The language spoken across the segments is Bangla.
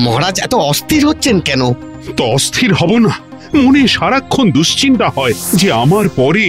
মহারাজ এত অস্থির হচ্ছেন কেন? তো অস্থির হব না, মনে সারাক্ষণ দুশ্চিন্তা হয় যে আমার পরে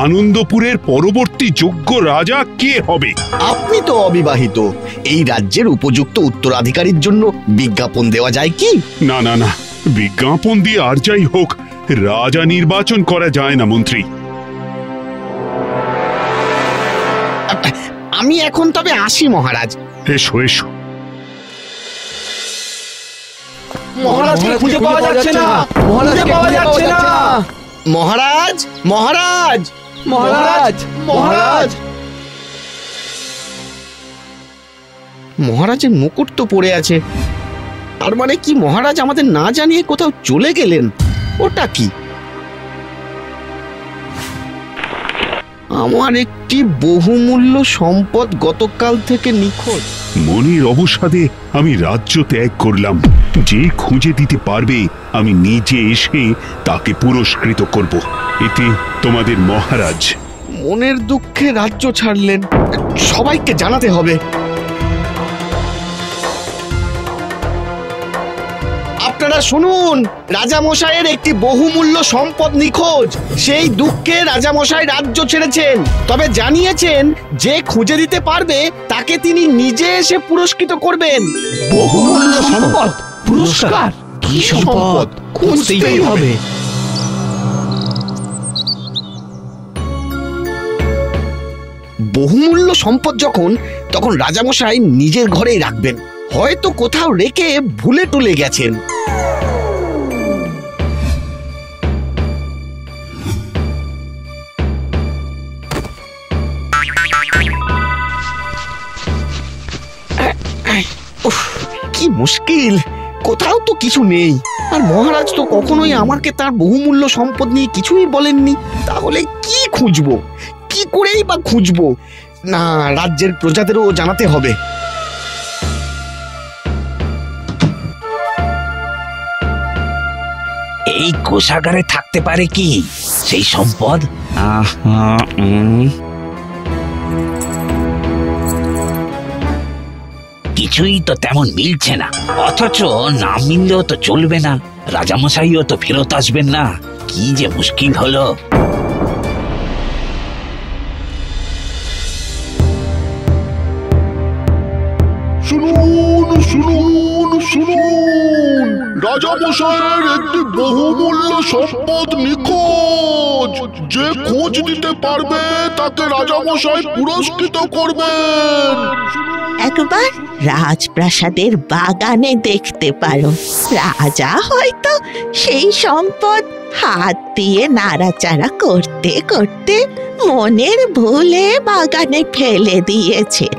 আনন্দপুরের পরবর্তী যোগ্য রাজা কে হবে। আপনি তো অবিবাহিত, এই রাজ্যের উপযুক্ত উত্তরাধিকারীর জন্য বিজ্ঞাপন দেওয়া যায় কি? না না না, বিজ্ঞাপন দিয়ে আর যাই হোক রাজা নির্বাচন করা যায় না মন্ত্রী। আমি এখন তবে আসি মহারাজ। এসো এসো। মহারাজকে খুঁজে পাওয়া যাচ্ছে না, মহারাজকে পাওয়া যাচ্ছে না। মহারাজ মহারাজ মহারাজ মহারাজ মহারাজের মুকুট তো পড়ে আছে, তার মানে কি মহারাজ আমাদের না জানিয়ে কোথাও চলে গেলেন? ওটা কি? আমার একটি বহুমূল্য সম্পদ গতকাল থেকে নিখোঁজ। মনির অবসাদে আমি রাজ্য ত্যাগ করলাম। যে খুঁজে দিতে পারবে আমি নিজে এসে তাকে পুরস্কৃত করব। এতে তোমাদের মহারাজ। মনের দুঃখে রাজ্য ছাড়লেন, সবাইকে জানাতে হবে। আপনারা শুনুন, রাজামশাইয়ের একটি বহুমূল্য সম্পদ নিখোঁজ। সেই দুঃখে রাজামশাই রাজ্য ছেড়েছেন, তবে জানিয়েছেন যে খুঁজে দিতে পারবে তাকে তিনি নিজে এসে পুরস্কৃত করবেন। বহুমূল্য সম্পদ, পুরস্কার? কি সম্পদ? খুঁজতেই হবে। বহুমূল্য সম্পদ যখন, তখন রাজামশাই নিজের ঘরেই রাখবেন। হয়তো কোথাও রেখে ভুলে টুলে গেছেন। কি মুশকিল, কোথাও তো কিছু নেই। আর মহারাজ তো কখনোই আমাকে তার বহুমূল্য সম্পদ নিয়ে কিছুই বলেননি। তাহলে কি খুঁজবো, কি করেই বা খুঁজবো? না, রাজ্যের প্রজাদেরও জানাতে হবে। এই কোষাগারে থাকতে পারে কি সেই সম্পদ? কিছুই তো তেমন মিলছে না, অথচ না মিললেও তো চলবে না। রাজামশাইও তো ফেরত আসবেন না, কি যে মুশকিল হলো। শুনুন শুনুন শুনুন, রাজামশাইয়ের একটি বহুমূল্য সম্পদ নিখোঁজ। যে খোঁজ দিতে পারবে তাকে রাজামশাই পুরস্কৃত করবেন। একবার রাজপ্রাসাদের বাগানে দেখতে পারো, রাজা হয়তো সেই সম্পদ হাত দিয়ে নাড়াচাড়া করতে করতে মনের ভুলে বাগানে ফেলে দিয়েছেন,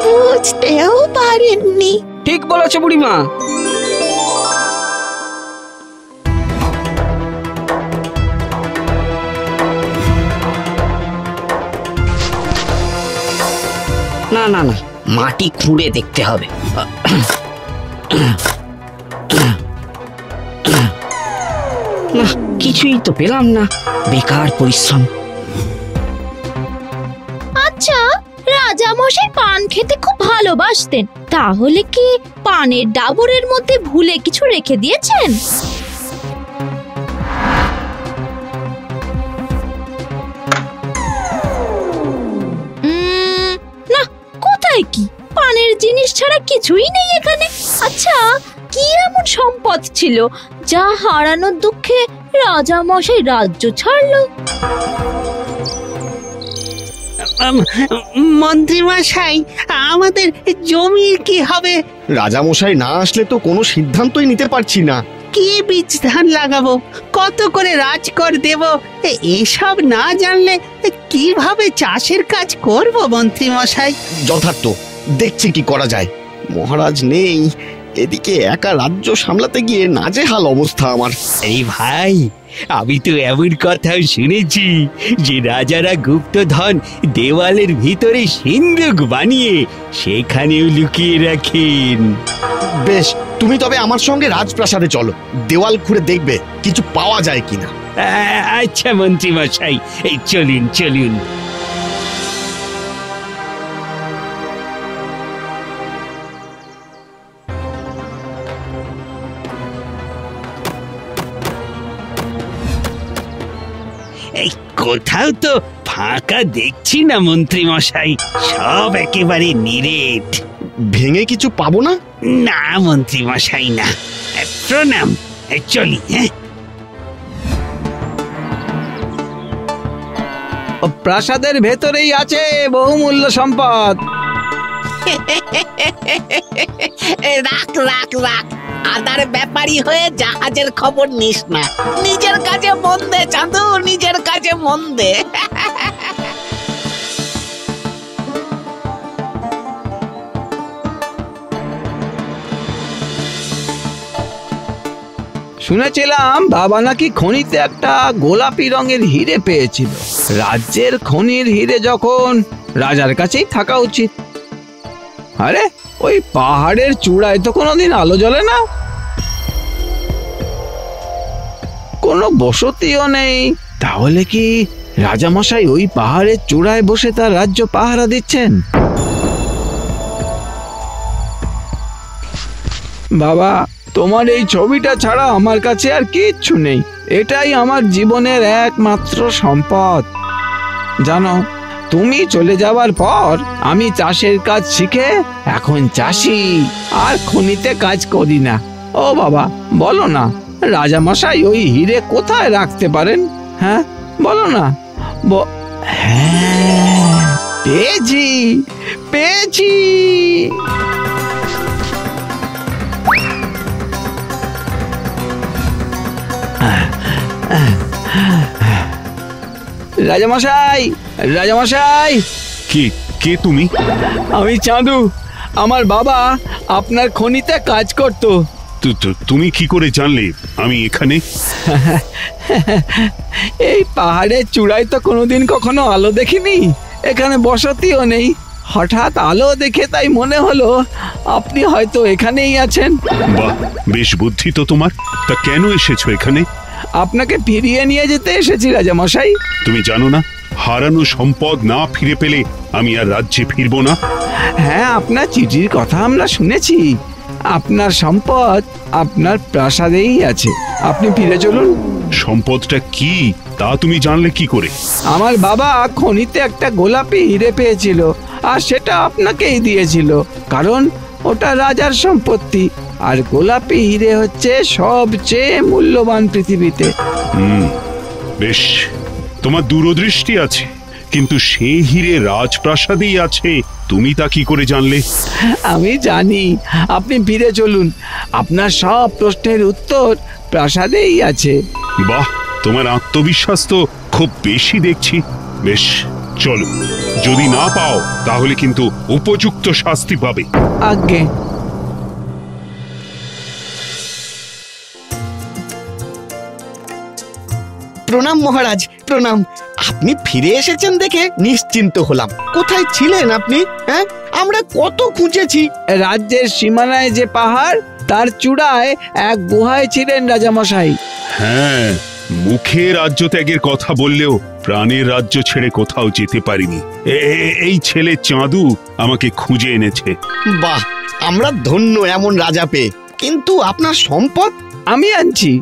বুঝতেও পারেননি। ঠিক বলেছে বুড়িমা। না না না, মাটি খুঁড়ে দেখতে হবে। না, কিছুই তো পেলাম না, বেকার পরিশ্রম। আচ্ছা, রাজামশাই পান খেতে খুব ভালোবাসতেন, তাহলে কি পানের ডাবরের মধ্যে ভুলে কিছু রেখে দিয়েছেন? না, কোথায় কি পানের জিনিস ছাড়া কিছুই নেই এখানে। আচ্ছা, কি এমন সম্পদ ছিল যা হারানোর দুঃখে রাজামশাই রাজ্য ছাড়লো? মন্ত্রীমশাই, আমাদের জমির কি হবে? রাজামশাই না আসলে তো কোনো সিদ্ধান্তই নিতে পারছি না। কি বীজ ধান লাগাবো, কত করে রাজকর দেব, এসব না জানলে কিভাবে চাষের কাজ করব মন্ত্রীমশাই? যথার্থ, দেখছি কি করা যায়। মহারাজ নেই, এদিকে একা রাজ্য সামলাতে গিয়ে নাজেহাল অবস্থা আমার। এই ভাই, আমি তো এমন কথাও শুনেছি যে রাজারা গুপ্তধন দেওয়ালের ভিতরে সিন্ধুক বানিয়ে সেখানেও লুকিয়ে রাখেন। বেশ, তুমি তবে আমার সঙ্গে রাজপ্রাসাদে চলো, দেওয়াল খুঁড়ে দেখবে কিছু পাওয়া যায় কিনা। আচ্ছা মন্ত্রী মশাই, এই চলুন চলুন। এই কোথাও তো ফাঁকা দেখছি না মন্ত্রী মশাই, সব একেবারে নিরেট। ভেঙে কিছু পাবো না? না মন্ত্রী মশাই না, প্রণাম, চলি। হ্যাঁ, প্রাসাদের ভেতরেই আছে বহুমূল্য সম্পদ। রাখ রাখ রাখ, আদার ব্যাপারী হয়ে জাহাজের খবর নিস না। নিজের কাজে মন দে চাঁদু, নিজের কাজে মন দে। শুনেছিলাম বাবা নাকি খনিতে একটা গোলাপি রঙের হিরে পেয়েছিল। রাজ্যের খনির হিরে যখন, রাজার কাছেই থাকা উচিত। আরে ওই পাহাড়ের চূড়ায় তো কোনোদিন আলো জ্বলে না, কোনো বসতিও নেই। তাহলে কি রাজামশাই ওই পাহাড়ের চূড়ায় বসে তার রাজ্য পাহারা দিচ্ছেন? বাবা, তোমার এই ছবিটা ছাড়া আমার কাছে আর কিচ্ছু নেই। এটাই আমার জীবনের একমাত্র সম্পদ। জানো, তুমি চলে যাওয়ার পর আমি চাষের কাজ শিখে এখন চাষি, আর খনিতে কাজ করি না। ও বাবা, বলো না, রাজামশাই ওই হিরে কোথায় রাখতে পারেন? হ্যাঁ বলো না। হ্যাঁ, পেয়েছি পেয়েছি। রাজামশাই, রাজামশাই। কে কে তুমি? আমি চাঁদু। আমার বাবা আপনার খনিতে কাজ করতো। তুমি কি করে জানলে আমি এখানে? এই পাহাড়ের চূড়ায় তো কোনোদিন কখনো আলো দেখিনি, এখানে বসতিও নেই। হঠাৎ আলো দেখে তাই মনে হলো আপনি হয়তো এখানেই আছেন। বাহ, বেশ বুদ্ধি তো তোমার। তা কেন এসেছো এখানে? আপনাকে ফিরিয়ে নিয়ে যেতে এসেছি রাজামশাই। তুমি জানো না, হারানো সম্পদ না ফিরে পেলে আমি আর রাজ্যে ফিরবো না। হ্যাঁ, আপনার চিঠির কথা আমরা শুনেছি। আপনার সম্পদ আপনার প্রাসাদেই আছে, আপনি ফিরে চলুন। সম্পদটা কি তা তুমি জানলে কি করে? আমার বাবা খনিতে একটা গোলাপি হিরে পেয়েছিল, আর সেটা আপনাকেই দিয়েছিল, কারণ ওটা রাজার সম্পত্তি। আর গোলাপি হিরে হচ্ছে সবচেয়ে মূল্যবান পৃথিবীতে। বেশ, তোমার দূরদৃষ্টি আছে, কিন্তু সেই হিরে রাজপ্রাসাদেই আছে, তুমি তা কি করে জানলে? আমি জানি, আপনি ফিরে চলুন, আপনার সব প্রশ্নের উত্তর প্রাসাদেই আছে। বাহ, তোমার আত্মবিশ্বাস তো খুব বেশি দেখছি। বেশ, চলো, যদি না পাও তাহলে কিন্তু উপযুক্ত শাস্তি পাবে। আজ্ঞে। প্রণাম মহারাজ, প্রণাম। আপনি ফিরে এসেছেন দেখে নিশ্চিন্ত হলাম। কোথায় ছিলেন আপনি? হ্যাঁ, আমরা কত খুঁজেছি। রাজ্যের সীমানায় যে পাহাড়, তার চূড়ায় এক গুহায় ছিলেন রাজামশাই। হ্যাঁ, মুখে রাজ্য ত্যাগের কথা বললেও প্রাণের রাজ্য ছেড়ে কোথাও যেতে পারিনি। এই ছেলে চাঁদু আমাকে খুঁজে এনেছে। বাহ, আমরা ধন্য এমন রাজা পেয়ে। কিন্তু আপনার সম্পদ? আমি আনছি।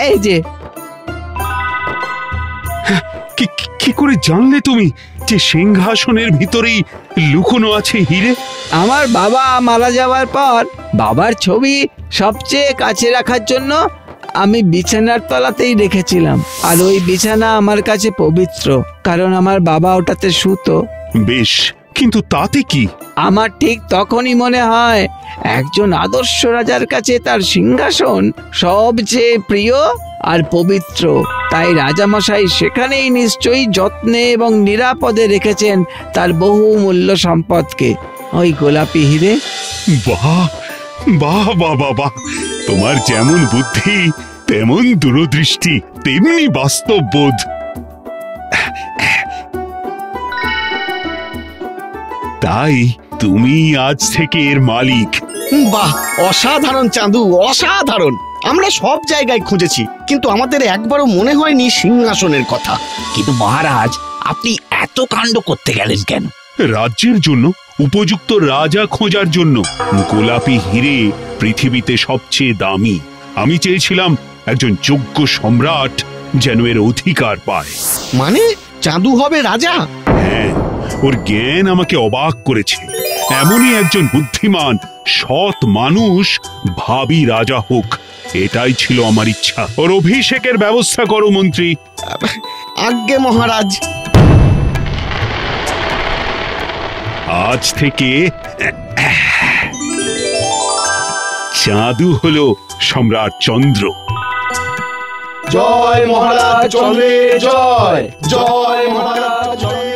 এই যে। কি করে জানলে তুমি যে সিংহাসনের ভিতরেই লুকোনো আছে হিরে? আমার বাবা মারা যাওয়ার পর বাবার ছবি সবচেয়ে কাছে রাখার জন্য আমি বিছানার তলাতেই রেখেছিলাম। আর ওই বিছানা আমার কাছে পবিত্র, কারণ আমার বাবা ওটাতে শুতো। বেশ, কিন্তু তাতে কি? আমার ঠিক তখনই মনে হয় একজন আদর্শ রাজার কাছে তার সিংহাসন সবচেয়ে প্রিয় আর পবিত্র। তাই রাজামশাই সেখানেই নিশ্চয়ই যত্নে এবং নিরাপদে রেখেছেন তার বহুমূল্য সম্পদকে, ওই গোলাপি হিরে। বাহ বাহ বাহ বাহ বাহ, তোমার যেমন বুদ্ধি তেমন দূরদৃষ্টি, তেমনি বাস্তব বোধ। তাই তুমি আজ থেকে এর মালিক। বাহ, অসাধারণ চাঁদু, অসাধারণ। আমরা সব জায়গায় খুঁজেছি, কিন্তু আমাদের একবারও মনে হয়নি সিংহাসনের কথা। কিন্তু মহারাজ, আপনি এত কাণ্ড করতে গেলেন কেন? রাজ্যের জন্য উপযুক্ত রাজা খোঁজার জন্য। গোলাপি হিরে পৃথিবীতে সবচেয়ে দামি। আমি চেয়েছিলাম একজন যোগ্য সম্রাট যেন এর অধিকার পায়। মানে চাঁদু হবে রাজা? হ্যাঁ, ওর জ্ঞান আমাকে অবাক করেছে। এমনই একজন বুদ্ধিমান সৎ মানুষ ভাবি রাজা হোক, এটাই ছিল আমার ইচ্ছা। ওর অভিষেকের ব্যবস্থা করো মন্ত্রী। আজ্ঞে মহারাজ। আজ থেকে চাঁদু হলো সম্রাট চন্দ্র। জয় মহারাজ চন্দ্রের জয়, জয় মহারাজ চন্দ্রের